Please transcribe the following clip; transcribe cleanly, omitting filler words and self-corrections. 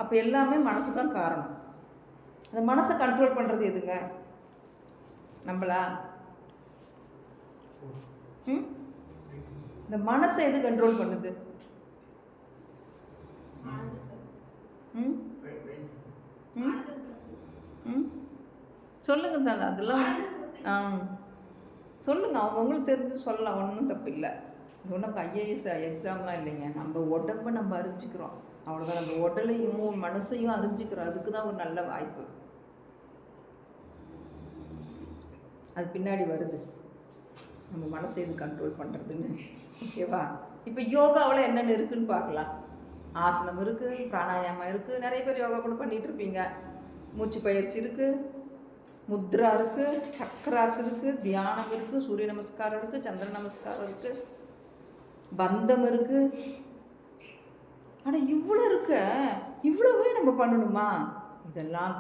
அப்போ எல்லாமே மனசு தான் காரணம். அந்த மனசை கண்ட்ரோல் பண்ணுறது எதுங்க? நம்மளா? இந்த மனசை எது கண்ட்ரோல் பண்ணுது? சொல்லுங்க தானே அதெல்லாம். சொல்லுங்க, அவங்கவுங்களுக்கு தெரிஞ்சு சொல்லலாம், ஒன்றும் தப்பு இல்லை. இது ஒன்றும் ஐஏஎஸ் எக்ஸாம்லாம் இல்லைங்க. நம்ம உடம்பை நம்ம அறிஞ்சிக்கிறோம், அவ்வளோதான். நம்ம உடலையும் மனசையும் அறிஞ்சிக்கிறோம், அதுக்கு தான் ஒரு நல்ல வாய்ப்பு. அது பின்னாடி வருது, நம்ம மனசை எது கண்ட்ரோல் பண்ணுறதுன்னு. ஓகேவா? இப்போ யோகாவில் என்னென்ன இருக்குதுன்னு பார்க்கலாம். ஆசனம் இருக்குது, பிராணாயாமம் இருக்குது, நிறைய பேர் யோகா கூட பண்ணிகிட்டு இருப்பீங்க. மூச்சு பயிற்சி இருக்குது, முத்ரா இருக்குது, சக்கராஸ் இருக்குது, தியானம் இருக்குது, சூரிய நமஸ்காரம் இருக்குது, சந்திர நமஸ்காரம் இருக்குது, பந்தம் இருக்குது. ஆனால் இவ்வளோ இருக்க, இவ்வளோவே நம்ம பண்ணணுமா? இதெல்லாம்